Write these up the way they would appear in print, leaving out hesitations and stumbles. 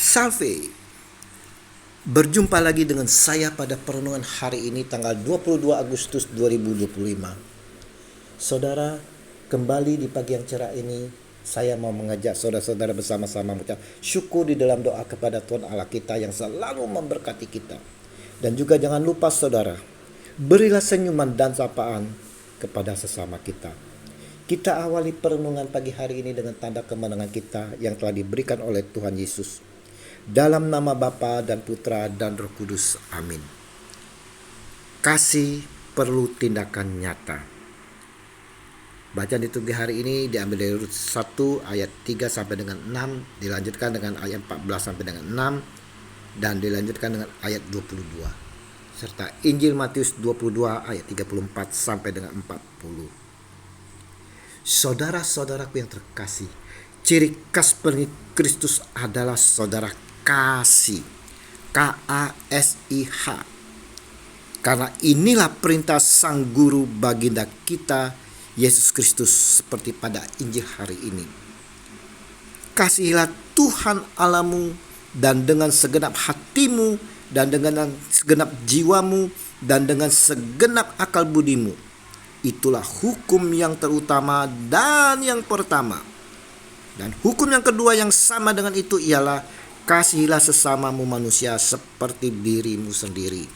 Salve, berjumpa lagi dengan saya pada perenungan hari ini tanggal 22 Agustus 2025. Saudara, kembali di pagi yang cerah ini saya mau mengajak saudara-saudara bersama-sama mengucap syukur di dalam doa kepada Tuhan Allah kita yang selalu memberkati kita. Dan juga jangan lupa saudara, berilah senyuman dan sapaan kepada sesama kita. Kita awali perenungan pagi hari ini dengan tanda kemenangan kita yang telah diberikan oleh Tuhan Yesus. Dalam nama Bapa dan Putra dan Roh Kudus. Amin. Kasih perlu tindakan nyata. Bacaan liturgi hari ini diambil dari Rut 1 ayat 3 sampai dengan 6, dilanjutkan dengan ayat 14 sampai dengan 6, dan dilanjutkan dengan ayat 22. Serta Injil Matius 22 ayat 34 sampai dengan 40. Saudara-saudaraku yang terkasih, ciri khas pengikut Kristus adalah saudara kasih, KASIH. Karena inilah perintah Sang Guru baginda kita Yesus Kristus seperti pada Injil hari ini. Kasihilah Tuhan Allahmu dan dengan segenap hatimu dan dengan segenap jiwamu dan dengan segenap akal budimu. Itulah hukum yang terutama dan yang pertama. Dan hukum yang kedua yang sama dengan itu ialah kasihilah sesamamu manusia seperti dirimu sendiri.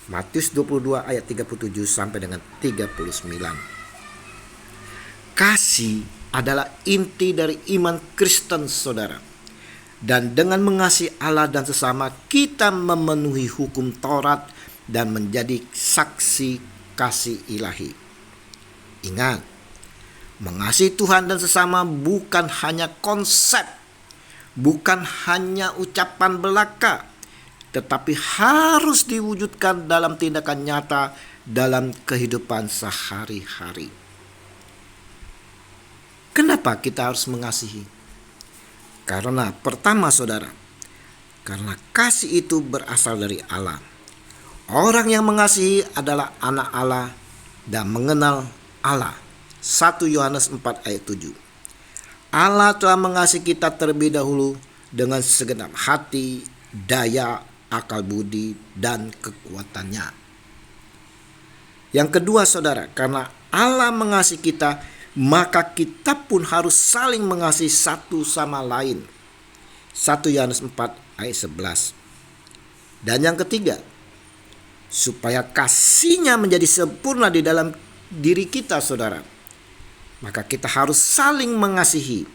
Matius 22 ayat 37 sampai dengan 39. Kasih adalah inti dari iman Kristen saudara. Dan dengan mengasihi Allah dan sesama, kita memenuhi hukum Taurat dan menjadi saksi kasih ilahi. Ingat, mengasihi Tuhan dan sesama bukan hanya konsep, bukan hanya ucapan belaka, tetapi harus diwujudkan dalam tindakan nyata dalam kehidupan sehari-hari. Kenapa kita harus mengasihi? Karena pertama saudara, karena kasih itu berasal dari Allah. Orang yang mengasihi adalah anak Allah dan mengenal Allah. 1 Yohanes 4 ayat 7. Allah telah mengasihi kita terlebih dahulu dengan segenap hati, daya, akal budi, dan kekuatannya. Yang kedua saudara, karena Allah mengasihi kita, maka kita pun harus saling mengasihi satu sama lain. 1 Yohanes 4 ayat 11. Dan yang ketiga, supaya kasihnya menjadi sempurna di dalam diri kita saudara, maka kita harus saling mengasihi.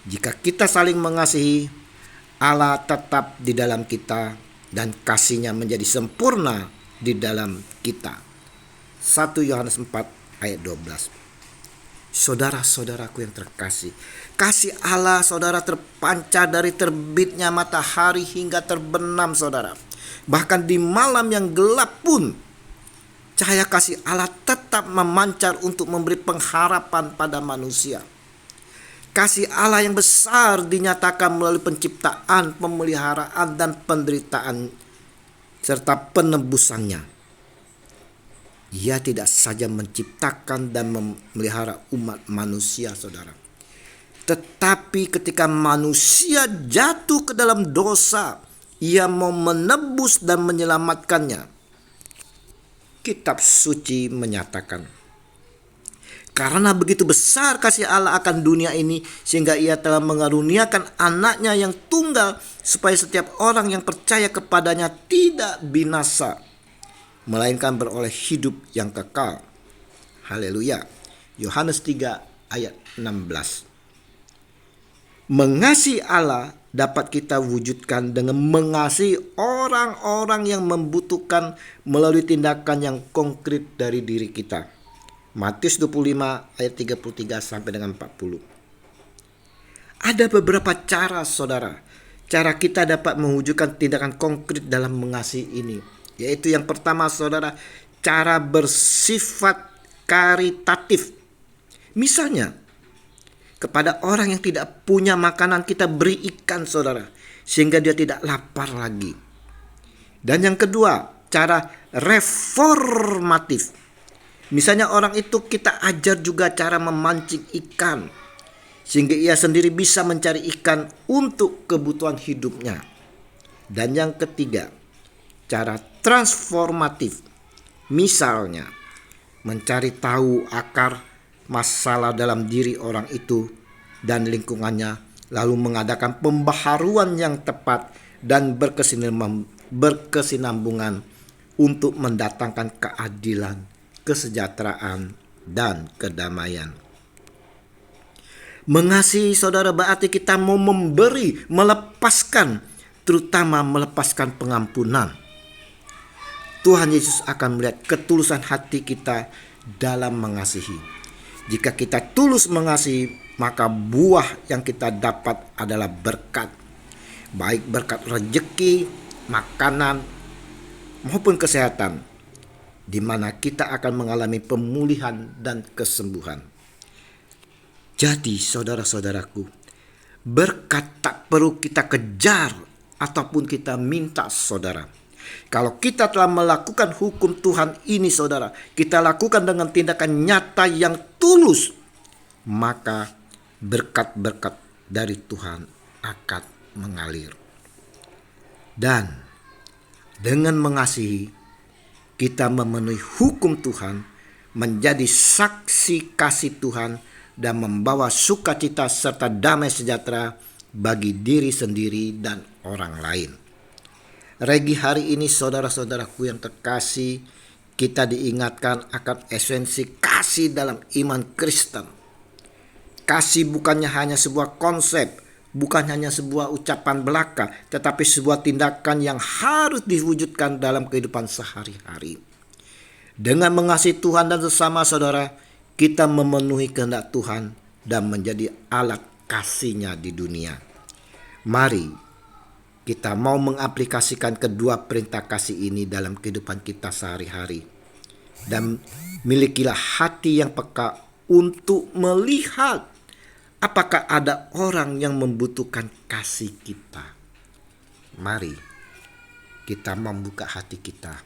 Jika kita saling mengasihi, Allah tetap di dalam kita dan kasihnya menjadi sempurna di dalam kita. 1 Yohanes 4 ayat 12. Saudara-saudaraku yang terkasih, kasih Allah saudara terpancar dari terbitnya matahari hingga terbenam saudara. Bahkan di malam yang gelap pun cahaya kasih Allah tetap memancar untuk memberi pengharapan pada manusia. Kasih Allah yang besar dinyatakan melalui penciptaan, pemeliharaan, dan penderitaan serta penebusannya. Ia tidak saja menciptakan dan memelihara umat manusia saudara, tetapi ketika manusia jatuh ke dalam dosa, Ia mau menebus dan menyelamatkannya. Kitab suci menyatakan, karena begitu besar kasih Allah akan dunia ini, sehingga Ia telah mengaruniakan anaknya yang tunggal, supaya setiap orang yang percaya kepadanya tidak binasa, melainkan beroleh hidup yang kekal. Haleluya. Yohanes 3 ayat 16. Mengasihi Allah dapat kita wujudkan dengan mengasihi orang-orang yang membutuhkan melalui tindakan yang konkret dari diri kita. Matius 25 ayat 33 sampai dengan 40. Ada beberapa cara saudara, cara kita dapat mewujudkan tindakan konkret dalam mengasihi ini. Yaitu yang pertama saudara, cara bersifat karitatif. Misalnya, kepada orang yang tidak punya makanan kita beri ikan saudara, sehingga dia tidak lapar lagi. Dan yang kedua, cara reformatif. Misalnya orang itu kita ajar juga cara memancing ikan, sehingga ia sendiri bisa mencari ikan untuk kebutuhan hidupnya. Dan yang ketiga, cara transformatif, misalnya mencari tahu akar masalah dalam diri orang itu dan lingkungannya, lalu mengadakan pembaharuan yang tepat dan berkesinambungan untuk mendatangkan keadilan, kesejahteraan, dan kedamaian. Mengasihi saudara berarti kita mau memberi, melepaskan, terutama melepaskan pengampunan. Tuhan Yesus akan melihat ketulusan hati kita dalam mengasihi. Jika kita tulus mengasihi, maka buah yang kita dapat adalah berkat. Baik berkat rezeki, makanan, maupun kesehatan, di mana kita akan mengalami pemulihan dan kesembuhan. Jadi saudara-saudaraku, berkat tak perlu kita kejar ataupun kita minta, saudara. Kalau kita telah melakukan hukum Tuhan ini, saudara, kita lakukan dengan tindakan nyata yang tulus, maka berkat-berkat dari Tuhan akan mengalir. Dan dengan mengasihi, kita memenuhi hukum Tuhan, menjadi saksi kasih Tuhan, dan membawa sukacita serta damai sejahtera bagi diri sendiri dan orang lain. Regi hari ini, saudara-saudaraku yang terkasih, kita diingatkan akan esensi kasih dalam iman Kristen. Kasih bukannya hanya sebuah konsep, bukan hanya sebuah ucapan belaka, tetapi sebuah tindakan yang harus diwujudkan dalam kehidupan sehari-hari. Dengan mengasihi Tuhan dan sesama, saudara, kita memenuhi kehendak Tuhan dan menjadi alat kasih-Nya di dunia. Mari kita mau mengaplikasikan kedua perintah kasih ini dalam kehidupan kita sehari-hari. Dan milikilah hati yang peka untuk melihat apakah ada orang yang membutuhkan kasih kita. Mari kita membuka hati kita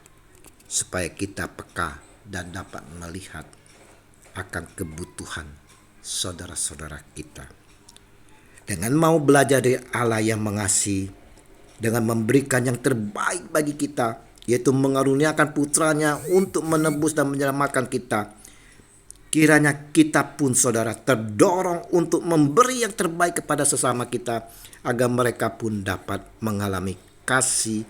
supaya kita peka dan dapat melihat akan kebutuhan saudara-saudara kita. Dengan mau belajar dari Allah yang mengasihi, dengan memberikan yang terbaik bagi kita, yaitu mengaruniakan putranya untuk menebus dan menyelamatkan kita, kiranya kita pun, saudara, terdorong untuk memberi yang terbaik kepada sesama kita, agar mereka pun dapat mengalami kasih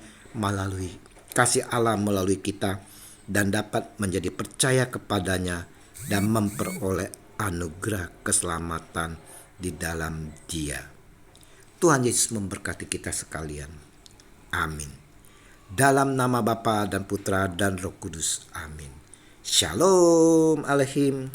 Allah melalui kita, dan dapat menjadi percaya kepadanya dan memperoleh anugerah keselamatan di dalam Dia. Tuhan Yesus memberkati kita sekalian. Amin. Dalam nama Bapa dan Putra dan Roh Kudus. Amin. Shalom Aleichem.